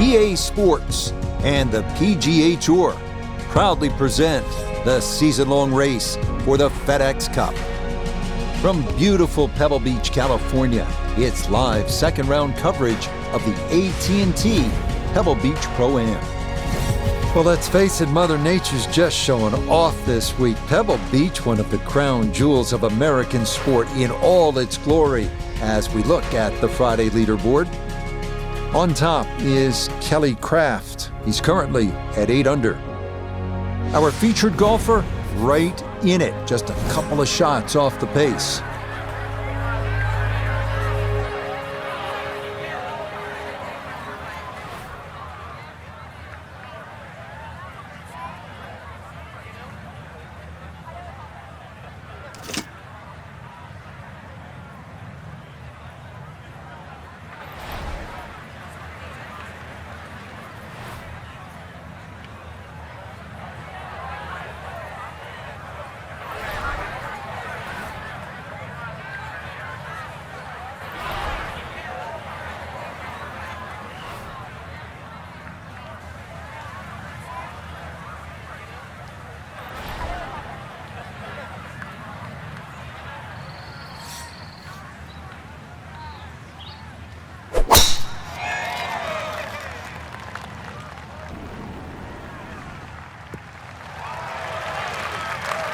PGA Sports and the PGA Tour proudly present the season-long race for the FedEx Cup. From beautiful Pebble Beach, California, it's live second-round coverage of the AT&T Pebble Beach Pro-Am. Well, let's face it, Mother Nature's just showing off this week. Pebble Beach, one of the crown jewels of American sport in all its glory, as we look at the Friday leaderboard. On top is Kelly Kraft. He's currently at 8 under. Our featured golfer, right in it, just a couple of shots off the pace.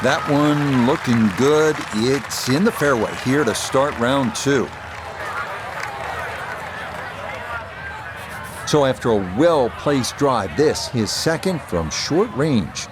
That one looking good. It's in the fairway here to start round 2. So after a well-placed drive, this his second from short range.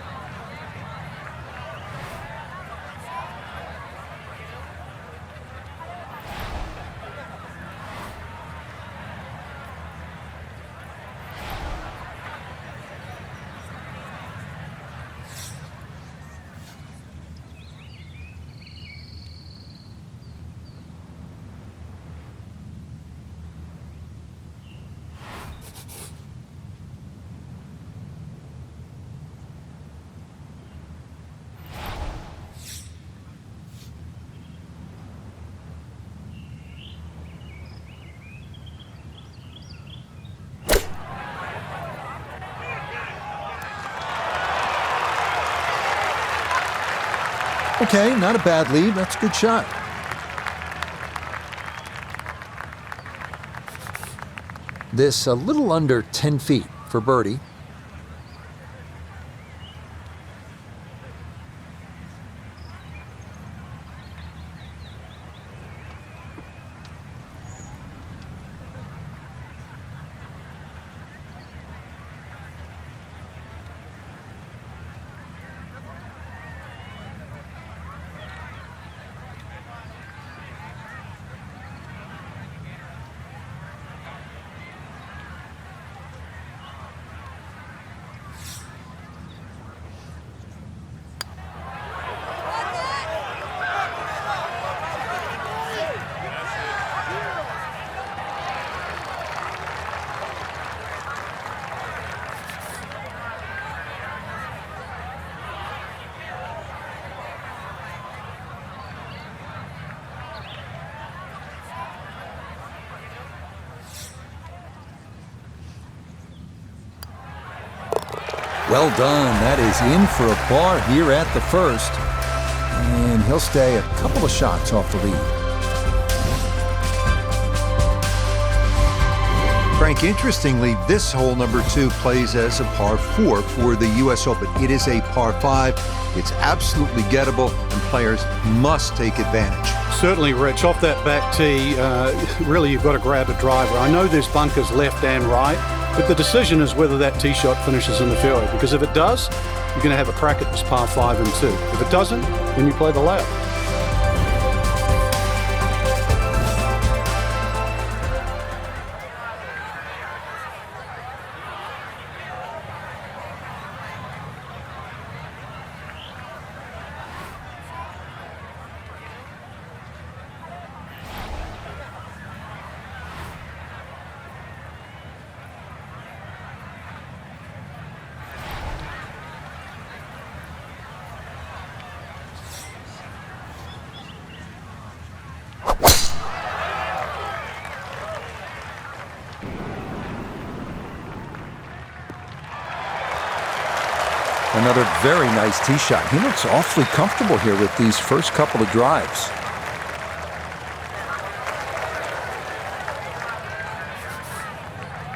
Okay, not a bad lead. That's a good shot. This a little under 10 feet for birdie. Well done. That is in for a par here at the first. And he'll stay a couple of shots off the lead. Frank, interestingly, this hole number 2 plays as a par 4 for the U.S. Open. It is a par 5. It's absolutely gettable, and players must take advantage. Certainly, Rich. Off that back tee, really you've got to grab a driver. I know there's bunkers left and right, but the decision is whether that tee shot finishes in the fairway, because if it does, you're going to have a crack at this par 5 and 2. If it doesn't, then you play the layup. Another very nice tee shot. He looks awfully comfortable here with these first couple of drives.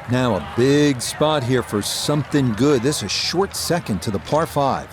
Now a big spot here for something good. This is a short second to the par 5.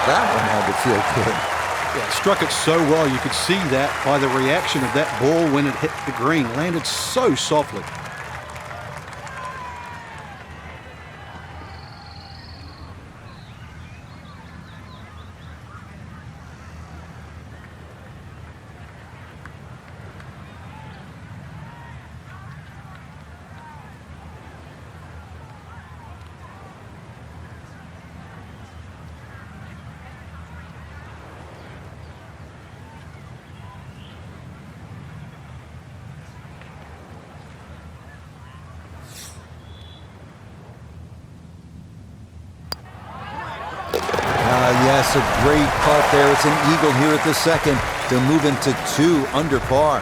That one had to feel good. Yeah, struck it so well. You could see that by the reaction of that ball when it hit the green. Landed so softly. Yes, a great putt there. It's an eagle here at the second to move into 2 under par.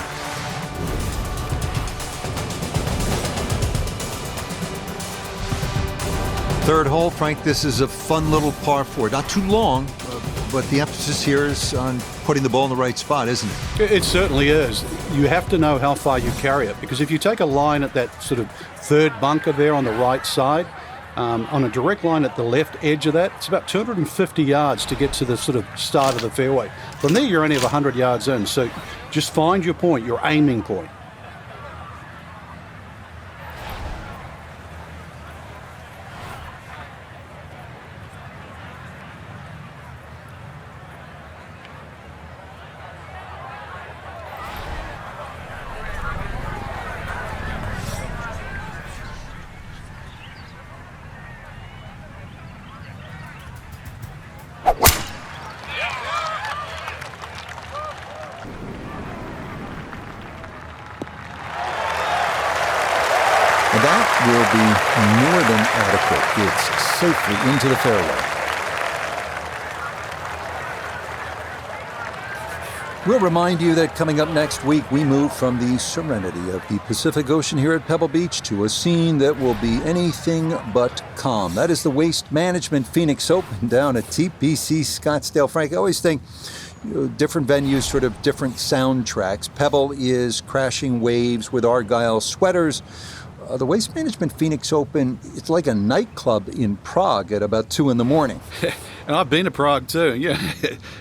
Third hole, Frank, this is a fun little par 4. Not too long, but the emphasis here is on putting the ball in the right spot, isn't it? It certainly is. You have to know how far you carry it, because if you take a line at that sort of third bunker there on the right side, on a direct line at the left edge of that, it's about 250 yards to get to the sort of start of the fairway. From there, you're only 100 yards in. So just find your point, your aiming point. That will be more than adequate. It's safely into the fairway. We'll remind you that coming up next week, we move from the serenity of the Pacific Ocean here at Pebble Beach to a scene that will be anything but calm. That is the Waste Management Phoenix Open down at TPC Scottsdale. Frank, I always think different venues, sort of different soundtracks. Pebble is crashing waves with Argyle sweaters. The Waste Management Phoenix Open, it's like a nightclub in Prague at about 2 in the morning. And I've been to Prague too, yeah.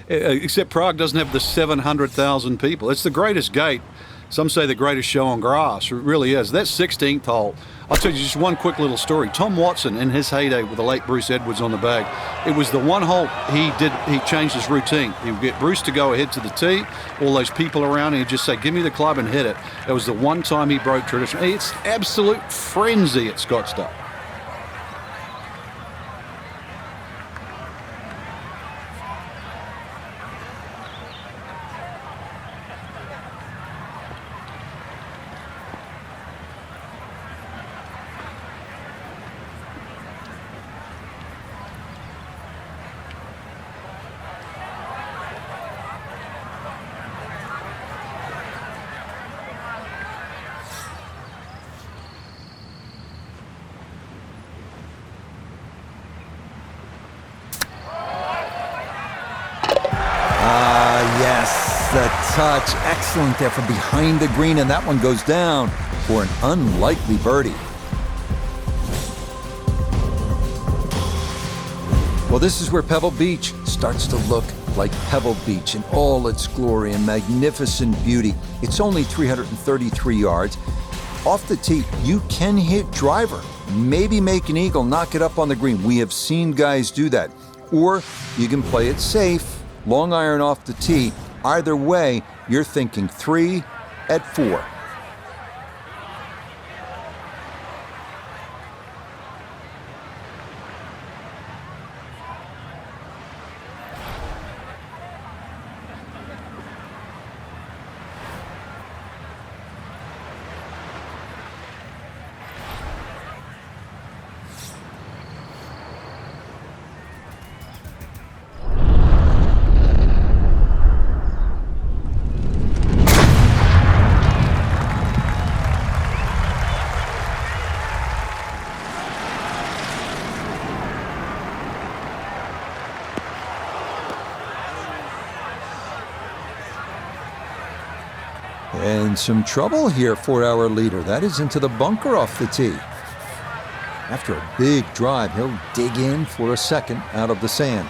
Except Prague doesn't have the 700,000 people. It's the greatest gate. Some say the greatest show on grass. It really is. That 16th hole, I'll tell you just one quick little story. Tom Watson, in his heyday with the late Bruce Edwards on the bag, it was the one hole he changed his routine. He would get Bruce to go ahead to the tee, all those people around, and he'd just say, give me the club and hit it. It was the one time he broke tradition. It's absolute frenzy at Scottsdale. the touch. Excellent there from behind the green, and that one goes down for an unlikely birdie. Well, this is where Pebble Beach starts to look like Pebble Beach in all its glory and magnificent beauty. It's only 333 yards. Off the tee, you can hit driver, maybe make an eagle, knock it up on the green. We have seen guys do that. Or you can play it safe, long iron off the tee. Either way, you're thinking 3 at 4. And some trouble here for our leader. That is into the bunker off the tee. After a big drive, he'll dig in for a second out of the sand.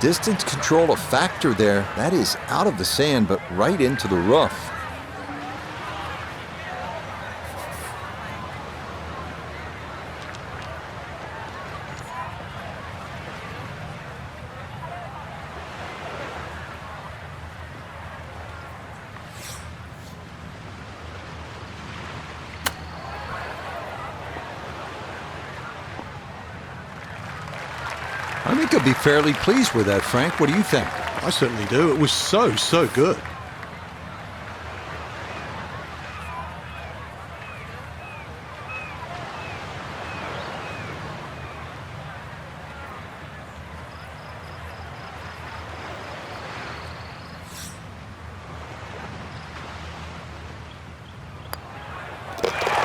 Distance control a factor there. That is out of the sand, but right into the rough. I think he'll be fairly pleased with that, Frank. What do you think? I certainly do. It was so good.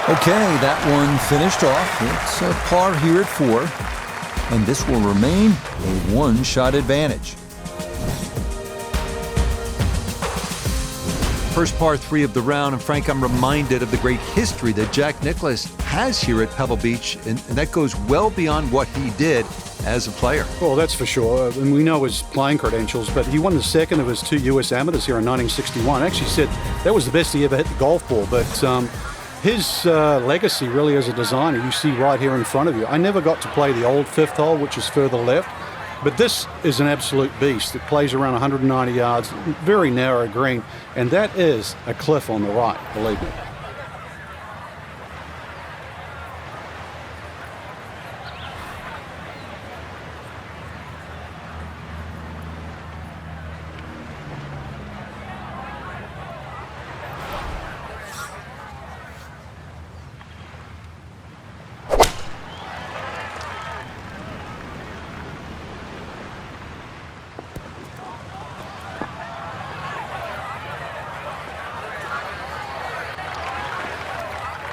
Okay, that one finished off. It's a par here at 4. And this will remain a one-shot advantage. First par 3 of the round, and Frank, I'm reminded of the great history that Jack Nicklaus has here at Pebble Beach, and that goes well beyond what he did as a player. Well, that's for sure. And we know his playing credentials, but he won the second of his 2 U.S. amateurs here in 1961. Actually said that was the best he ever hit the golf ball, but his legacy really as a designer, you see right here in front of you. I never got to play the old 5th hole, which is further left, but this is an absolute beast. It plays around 190 yards, very narrow green, and that is a cliff on the right, believe me.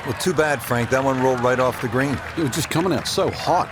Well, too bad, Frank. That one rolled right off the green. It was just coming out so hot.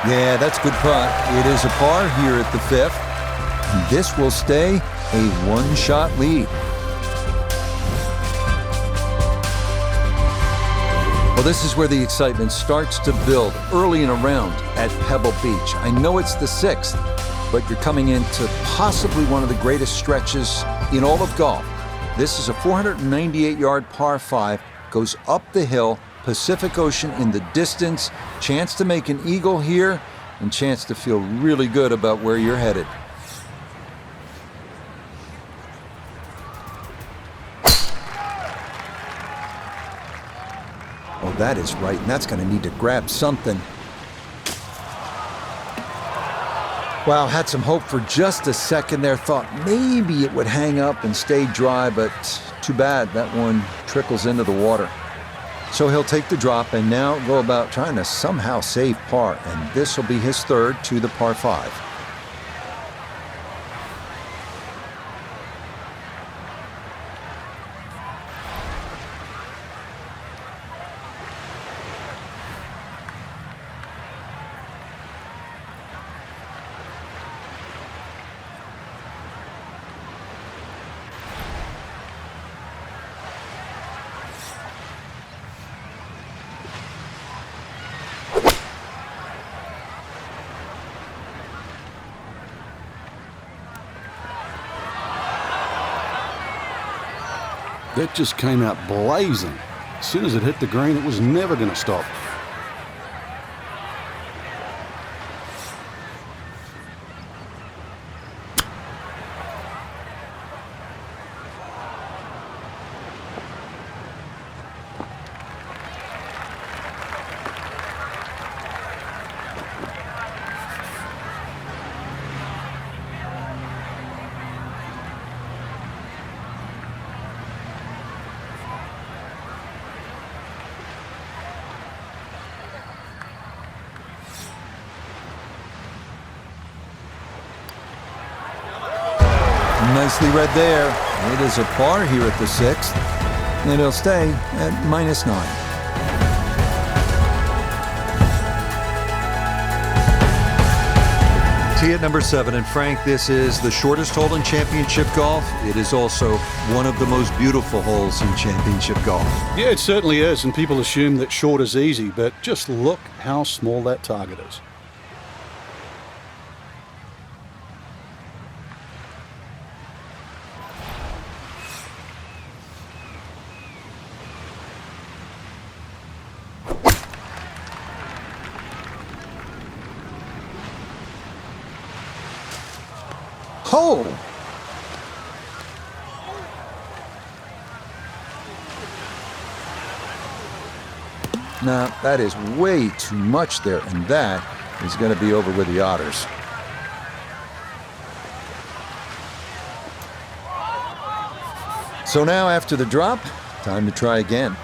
Yeah, that's a good putt. It is a par here at the 5th. And this will stay a one-shot lead. Well, this is where the excitement starts to build early in a round at Pebble Beach. I know it's the 6th, but you're coming into possibly one of the greatest stretches in all of golf. This is a 498-yard par 5, goes up the hill, Pacific Ocean in the distance, chance to make an eagle here, and chance to feel really good about where you're headed. Oh, that is right, and that's going to need to grab something. Wow, had some hope for just a second there. Thought maybe it would hang up and stay dry, but too bad. That one trickles into the water. So he'll take the drop and now go about trying to somehow save par, and this will be his 3rd to the par 5. That just came out blazing. As soon as it hit the green, it was never going to stop. Nicely read there. It is a par here at the 6th, and it'll stay at -9. Tee at number 7, and Frank, this is the shortest hole in championship golf. It is also one of the most beautiful holes in championship golf. Yeah, it certainly is, and people assume that short is easy, but just look how small that target is. Oh! Now, that is way too much there, and that is going to be over with the Otters. So now, after the drop, time to try again.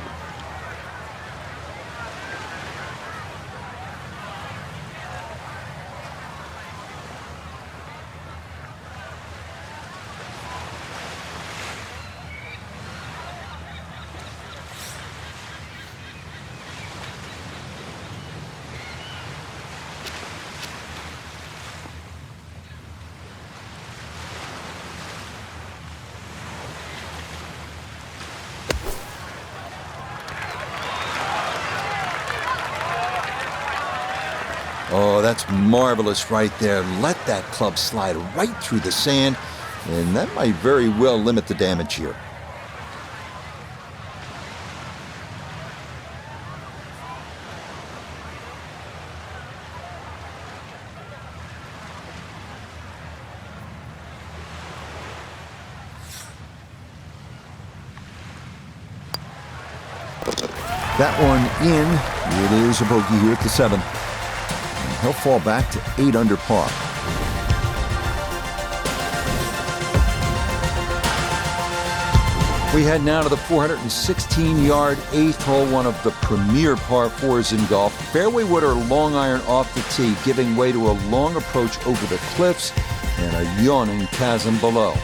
Oh, that's marvelous right there. Let that club slide right through the sand, and that might very well limit the damage here. That one in. It is a bogey here at the 7th. He'll fall back to 8 under par. We head now to the 416-yard 8th hole, one of the premier par 4s in golf. Fairway wood or long iron off the tee, giving way to a long approach over the cliffs and a yawning chasm below.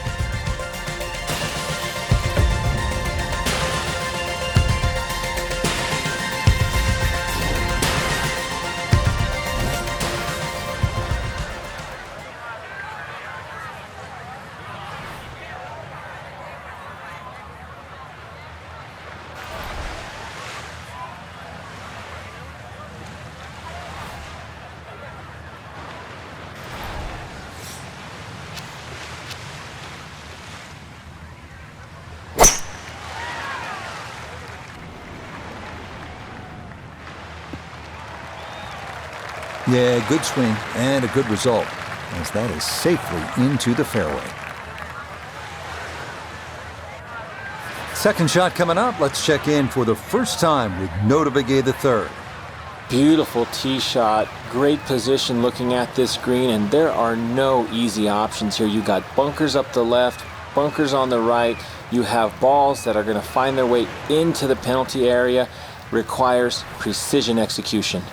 Yeah, good swing and a good result, as that is safely into the fairway. Second shot coming up. Let's check in for the first time with Nota Begay III. Beautiful tee shot, great position looking at this green, and there are no easy options here. You got bunkers up the left, bunkers on the right. You have balls that are going to find their way into the penalty area. Requires precision execution.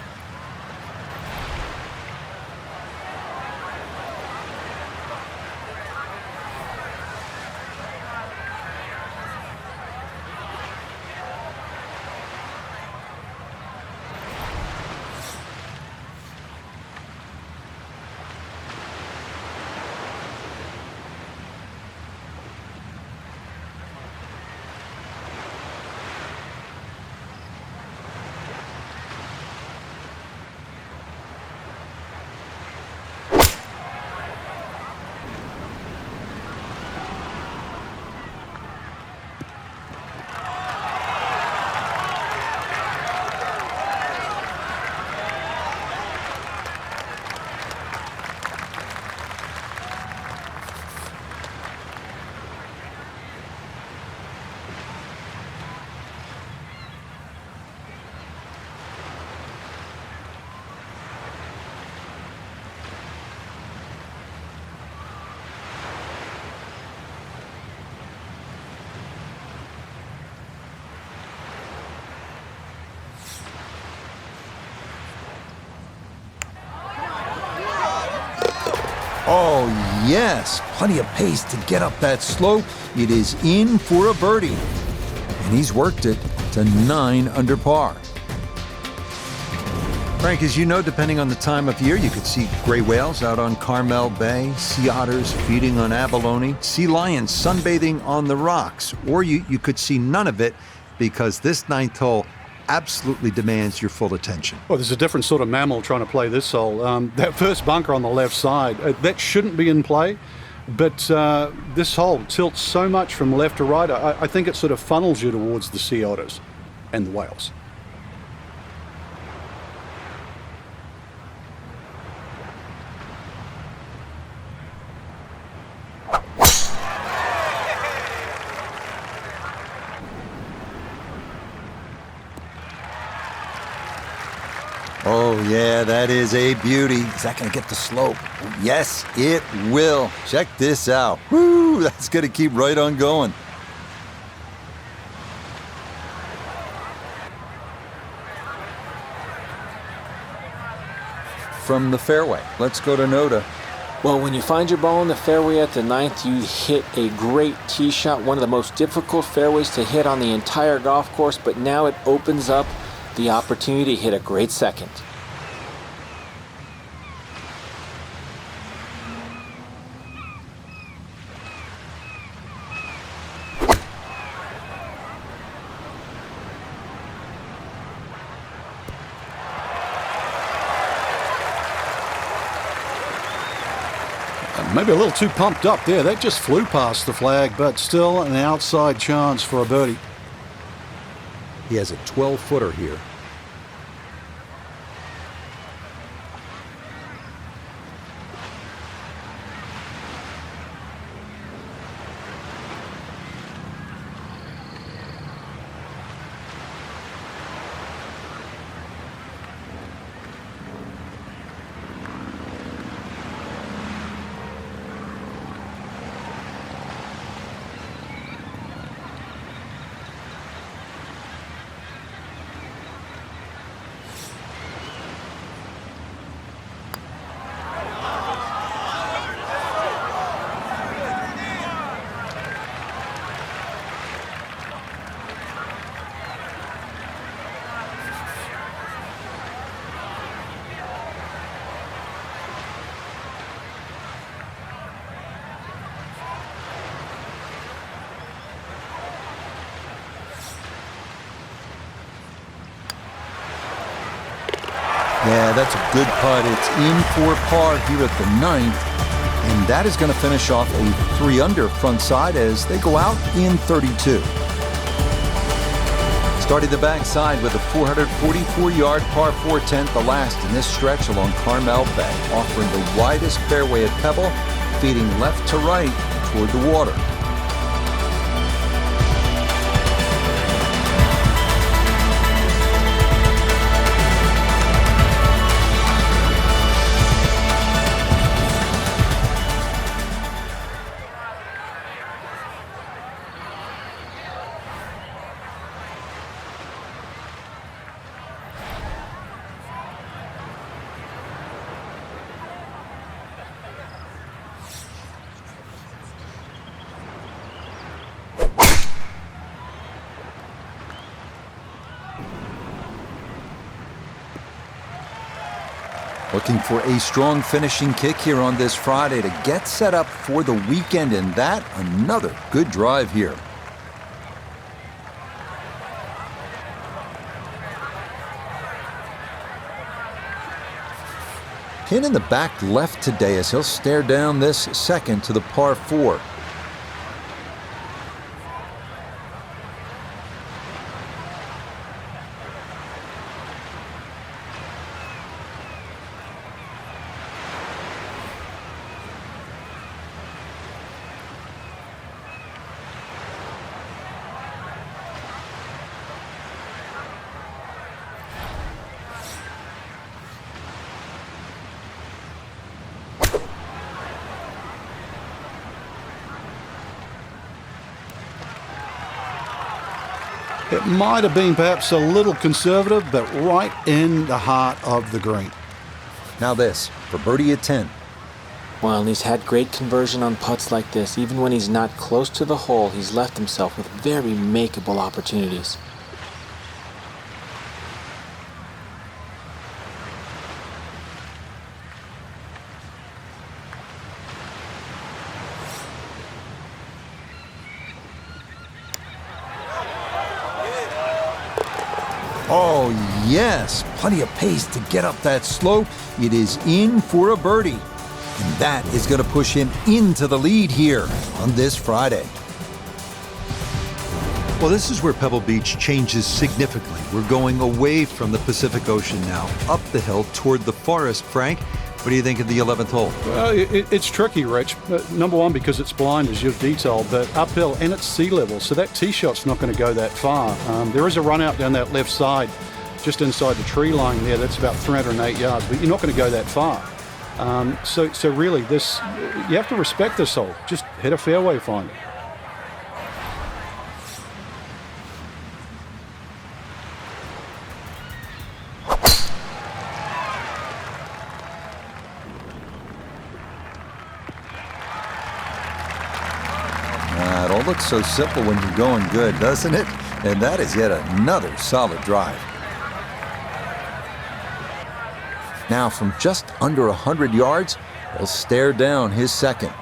Oh, yes. Plenty of pace to get up that slope. It is in for a birdie. And he's worked it to 9 under par. Frank, as you know, depending on the time of year, you could see gray whales out on Carmel Bay, sea otters feeding on abalone, sea lions sunbathing on the rocks, or you could see none of it because this 9th hole absolutely demands your full attention. Well, there's a different sort of mammal trying to play this hole. That first bunker on the left side, that shouldn't be in play, but this hole tilts so much from left to right, I think it sort of funnels you towards the sea otters and the whales. Oh, yeah, that is a beauty. Is that going to get the slope? Yes, it will. Check this out. Woo, that's going to keep right on going. From the fairway, let's go to Nota. Well, when you find your ball in the fairway at the 9th, you hit a great tee shot, one of the most difficult fairways to hit on the entire golf course, but now it opens up the opportunity to hit a great second. Maybe a little too pumped up there. That just flew past the flag, but still an outside chance for a birdie. He has a 12-footer here. Yeah, that's a good putt. It's in for par here at the 9th. And that is going to finish off a 3-under front side as they go out in 32. Starting the backside with a 444-yard par 4 10th, the last in this stretch along Carmel Bay, offering the widest fairway at Pebble, feeding left to right toward the water. Looking for a strong finishing kick here on this Friday to get set up for the weekend, and that another good drive here. Pin in the back left today as he'll stare down this second to the par 4. It might have been perhaps a little conservative, but right in the heart of the green. Now this for birdie at 10. Well, and he's had great conversion on putts like this. Even when he's not close to the hole, he's left himself with very makeable opportunities. Oh, yes, plenty of pace to get up that slope. It is in for a birdie. And that is going to push him into the lead here on this Friday. Well, this is where Pebble Beach changes significantly. We're going away from the Pacific Ocean now, up the hill toward the forest. Frank, what do you think of the 11th hole? It's tricky, Rich. Number one, because it's blind, as you've detailed, but uphill and it's sea level, so that tee shot's not going to go that far. There is a run out down that left side, just inside the tree line there. That's about 308 yards, but you're not going to go that far. So really, you have to respect this hole. Just hit a fairway finder. It all looks so simple when you're going good, doesn't it? And that is yet another solid drive. Now from just under 100 yards, he'll stare down his second.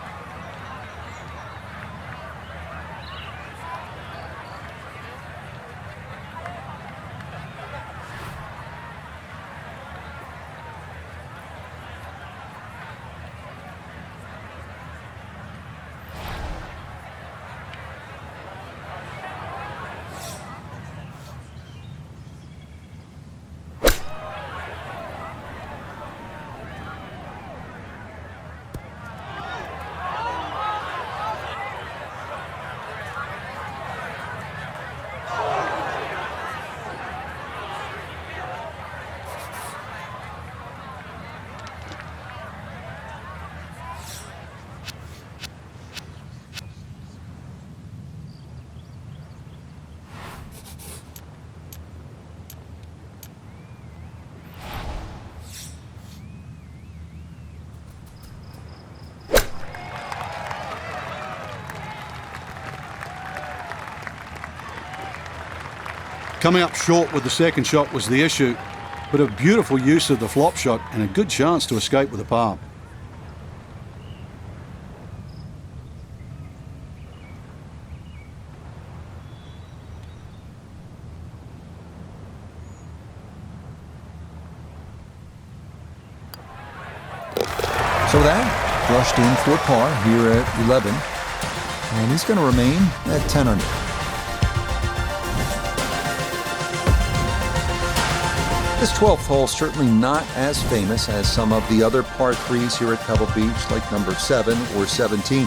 Coming up short with the second shot was the issue, but a beautiful use of the flop shot and a good chance to escape with a par. So that brushed in for par here at 11, and he's going to remain at 10 under. This 12th hole certainly not as famous as some of the other par 3s here at Pebble Beach, like number 7 or 17.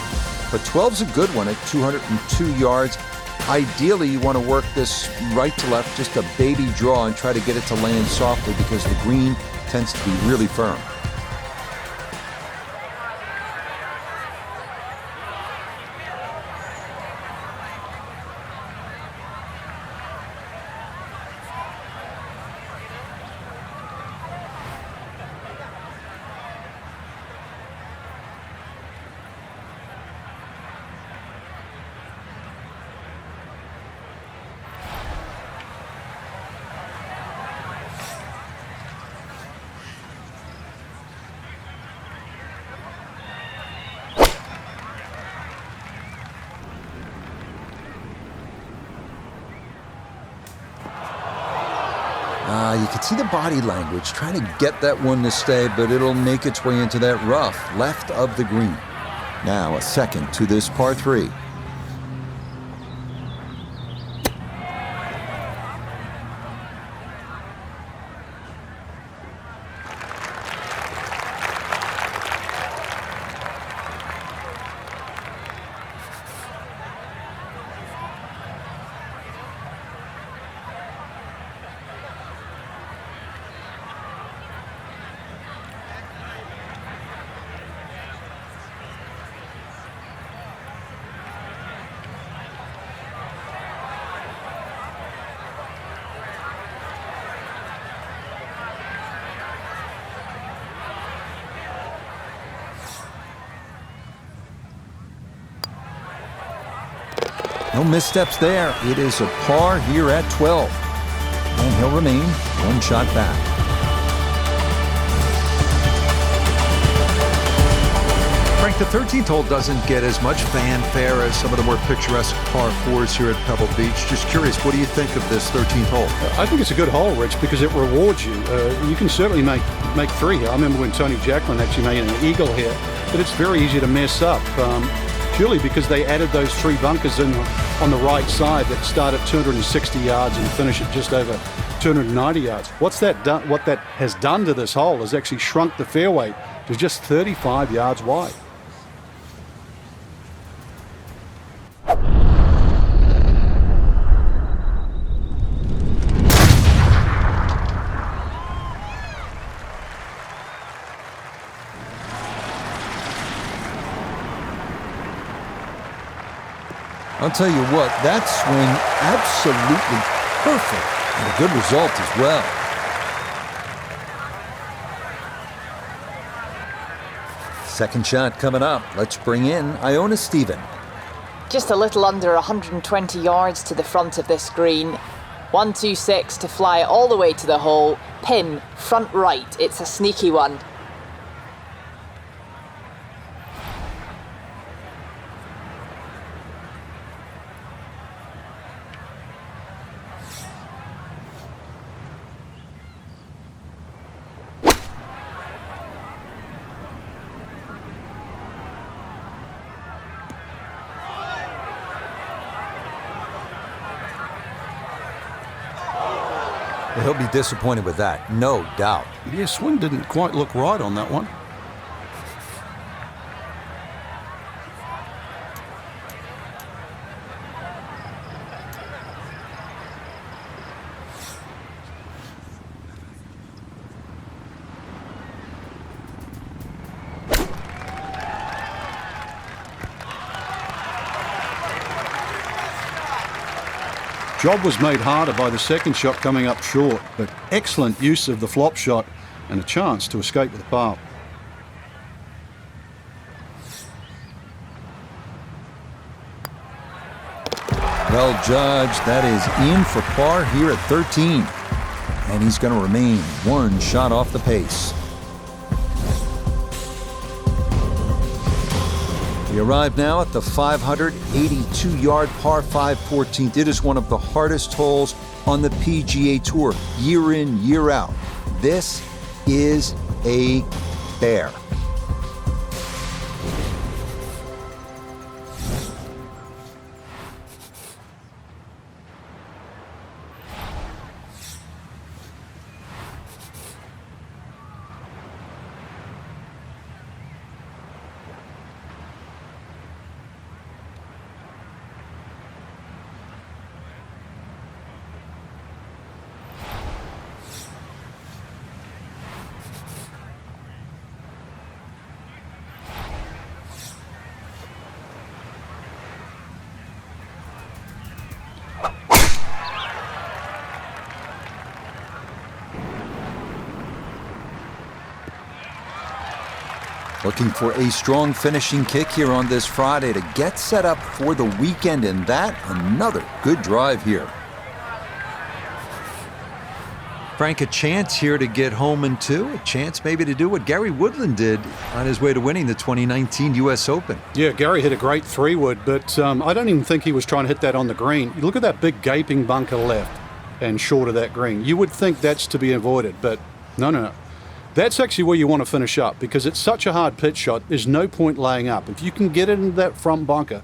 But 12's a good one at 202 yards. Ideally, you want to work this right to left, just a baby draw, and try to get it to land softly because the green tends to be really firm. You can see the body language trying to get that one to stay, but it'll make its way into that rough left of the green. Now a second to this par 3. No missteps there. It is a par here at 12. And he'll remain one shot back. Frank, the 13th hole doesn't get as much fanfare as some of the more picturesque par 4s here at Pebble Beach. Just curious, what do you think of this 13th hole? I think it's a good hole, Rich, because it rewards you. You can certainly make 3 here. I remember when Tony Jacklin actually made an eagle here, but it's very easy to mess up. Purely because they added those 3 bunkers in on the right side that start at 260 yards and finish at just over 290 yards. What that has done to this hole is actually shrunk the fairway to just 35 yards wide. I'll tell you what, that swing absolutely perfect and a good result as well. Second shot coming up. Let's bring in Iona Stephen. Just a little under 120 yards to the front of this green. 126 to fly all the way to the hole. Pin, front right. It's a sneaky one. He'll be disappointed with that, no doubt. Yeah, swing didn't quite look right on that one. Job was made harder by the second shot coming up short, but excellent use of the flop shot and a chance to escape with a par. Well judged, that is in for par here at 13. And he's going to remain one shot off the pace. We arrive now at the 582-yard par 5 14th. It is one of the hardest holes on the PGA Tour, year in, year out. This is a bear. Looking for a strong finishing kick here on this Friday to get set up for the weekend, and that another good drive here. Frank, a chance here to get home in two, a chance maybe to do what Gary Woodland did on his way to winning the 2019 U.S. Open. Yeah, Gary hit a great 3-wood, but I don't even think he was trying to hit that on the green. You look at that big gaping bunker left and short of that green. You would think that's to be avoided, but no. That's actually where you want to finish up because it's such a hard pitch shot. There's no point laying up. If you can get it into that front bunker,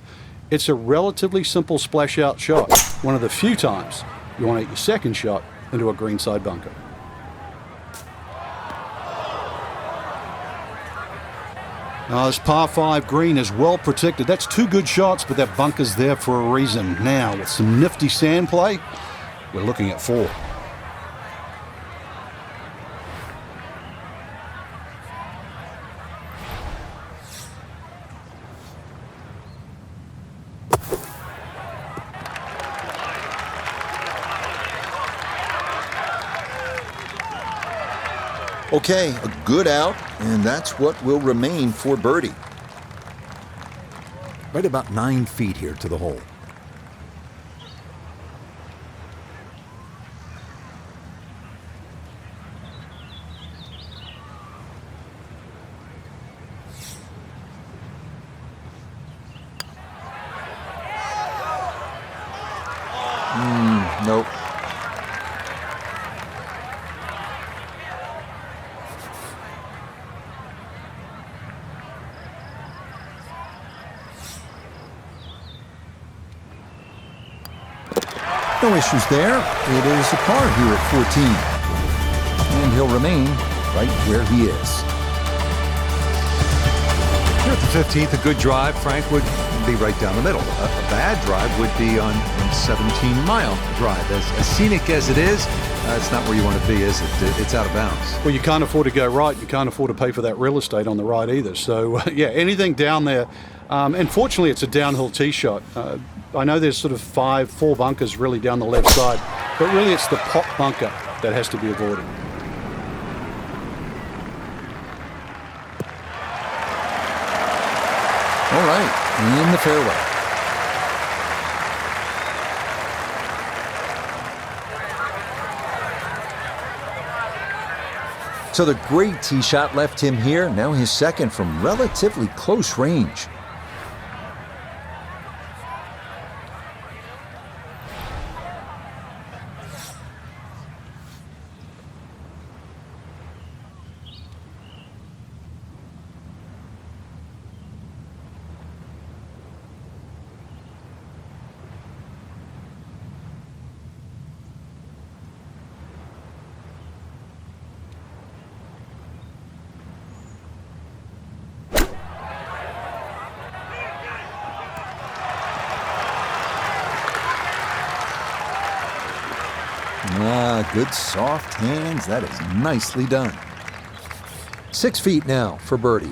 it's a relatively simple splash out shot. One of the few times you want to hit your second shot into a greenside bunker. Now this par 5 green is well protected. That's 2 good shots, but that bunker's there for a reason. Now with some nifty sand play, we're looking at 4. Okay, a good out, and that's what will remain for birdie. Right about 9 feet here to the hole. Nope. No issues there. It is a par here at 14. And he'll remain right where he is. Here at the 15th, a good drive, Frank, would be right down the middle. A bad drive would be on 17-mile drive. As scenic as it is, it's not where you want to be, is it? It's out of bounds. Well, you can't afford to go right. You can't afford to pay for that real estate on the right either. So, yeah, anything down there. And fortunately, it's a downhill tee shot. I know there's sort of 4 bunkers really down the left side, but really it's the pop bunker that has to be avoided. All right, in the fairway. So the great tee shot left him here, now his second from relatively close range. Good soft hands. That is nicely done. 6 feet now for birdie.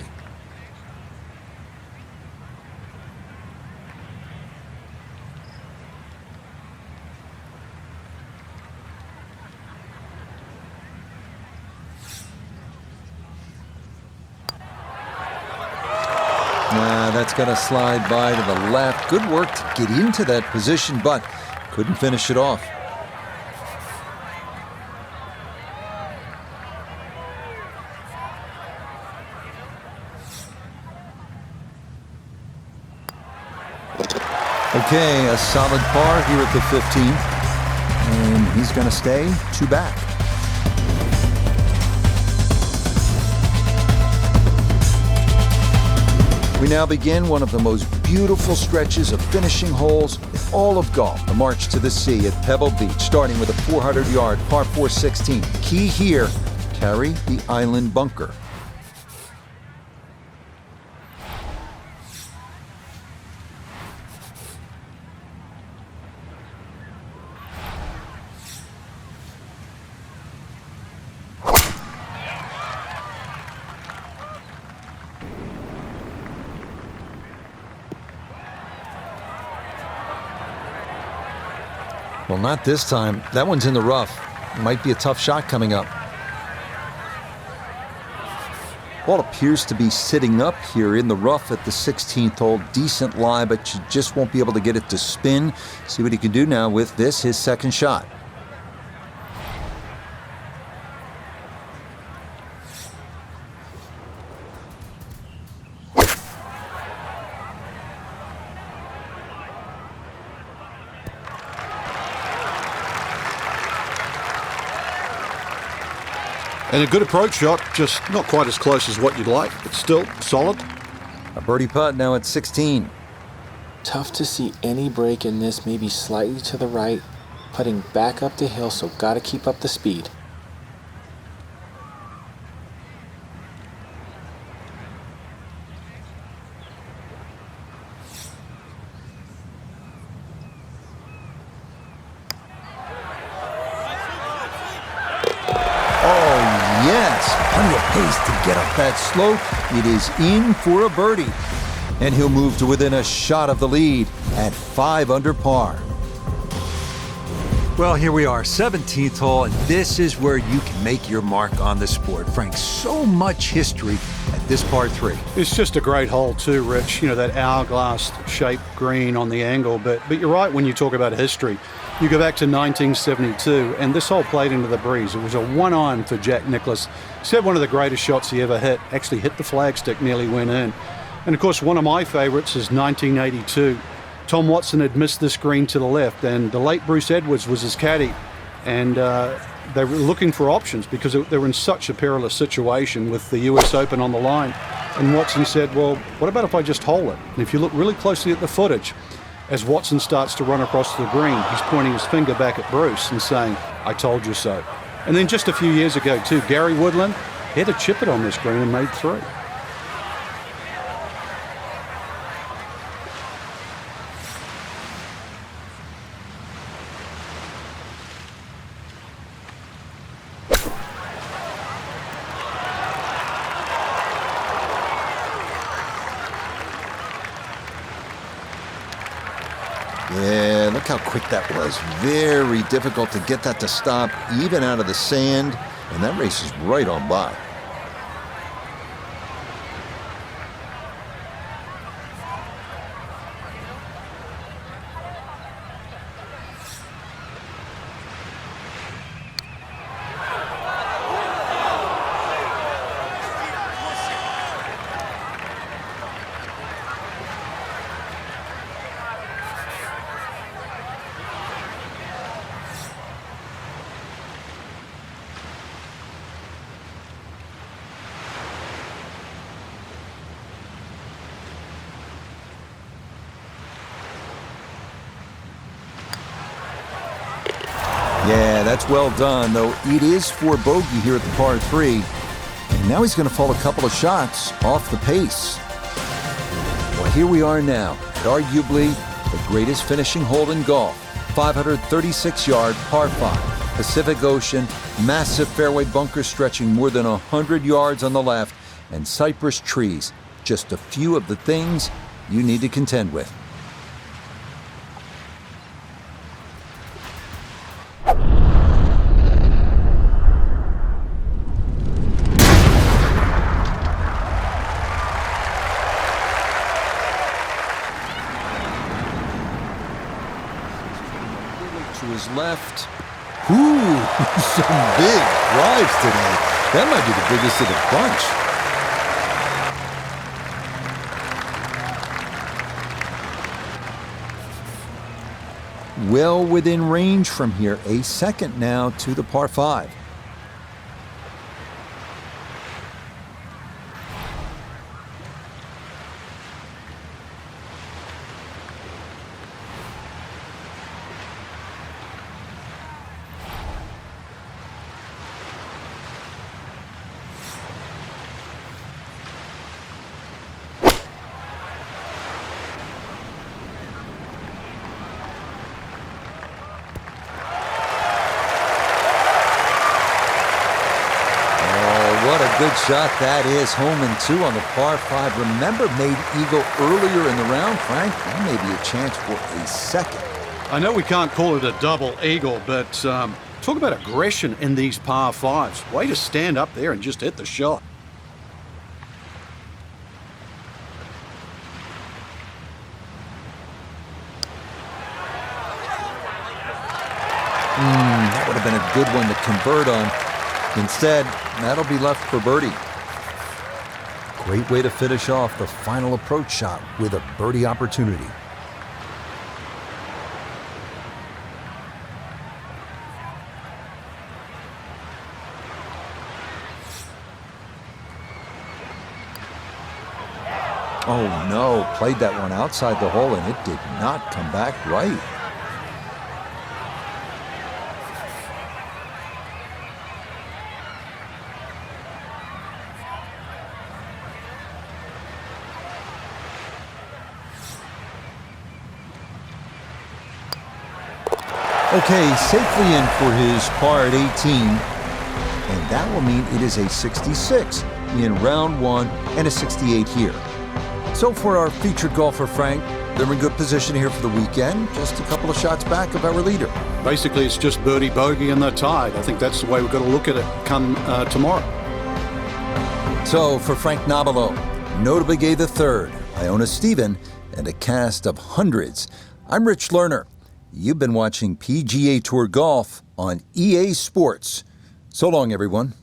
That's going to slide by to the left. Good work to get into that position, but couldn't finish it off. Okay, a solid par here at the 15th, and he's going to stay 2 back. We now begin one of the most beautiful stretches of finishing holes in all of golf, the March to the Sea at Pebble Beach, starting with a 400-yard par 4 16. Key here, carry the island bunker. Well, not this time. That one's in the rough. Might be a tough shot coming up. Ball appears to be sitting up here in the rough at the 16th hole. Decent lie, but you just won't be able to get it to spin. See what he can do now with this, his second shot. And a good approach shot, just not quite as close as what you'd like, but still solid. A birdie putt now at 16. Tough to see any break in this, maybe slightly to the right, putting back up the hill, so gotta keep up the speed. Plenty of pace to get up that slope. It is in for a birdie. And he'll move to within a shot of the lead at 5 under par. Well, here we are, 17th hole, and this is where you can make your mark on the sport. Frank, so much history at this par 3. It's just a great hole too, Rich. You know, that hourglass-shaped green on the angle. But you're right when you talk about history. You go back to 1972, and this hole played into the breeze. It was a one-iron for Jack Nicklaus. Said one of the greatest shots he ever hit. Actually hit the flagstick, nearly went in. And of course, one of my favorites is 1982. Tom Watson had missed this green to the left, and the late Bruce Edwards was his caddy. And they were looking for options because they were in such a perilous situation with the US Open on the line. And Watson said, well, what about if I just hole it? And if you look really closely at the footage, as Watson starts to run across the green, he's pointing his finger back at Bruce and saying, I told you so. And then just a few years ago too, Gary Woodland had a chip it on this green and made 3. Yeah, look how quick that was. Very difficult to get that to stop, even out of the sand. And that race is right on by. Yeah, that's well done, though it is for bogey here at the par 3. And now he's going to fall a couple of shots off the pace. Well, here we are now at arguably the greatest finishing hole in golf. 536-yard par 5. Pacific Ocean, massive fairway bunkers stretching more than 100 yards on the left, and cypress trees. Just a few of the things you need to contend with. To his left. Ooh, some big drives today. That might be the biggest of the bunch. Well within range from here. A second now to the par 5. What a good shot that is. Home and 2 on the par 5. Remember, made eagle earlier in the round, Frank. That may be a chance for a second. I know we can't call it a double eagle, but talk about aggression in these par 5s. Way to stand up there and just hit the shot. That would have been a good one to convert on. Instead, that'll be left for birdie. Great way to finish off the final approach shot with a birdie opportunity. Oh no, played that one outside the hole and it did not come back right. Okay, safely in for his par at 18, and that will mean it is a 66 in round 1 and a 68 here. So for our featured golfer, Frank, they're in good position here for the weekend, just a couple of shots back of our leader. Basically, it's just birdie, bogey, and they're tied. I think that's the way we've got to look at it come tomorrow. So for Frank Nobilo, notably gave the third, Iona Stephen, and a cast of hundreds, I'm Rich Lerner. You've been watching PGA Tour Golf on EA Sports. So long, everyone.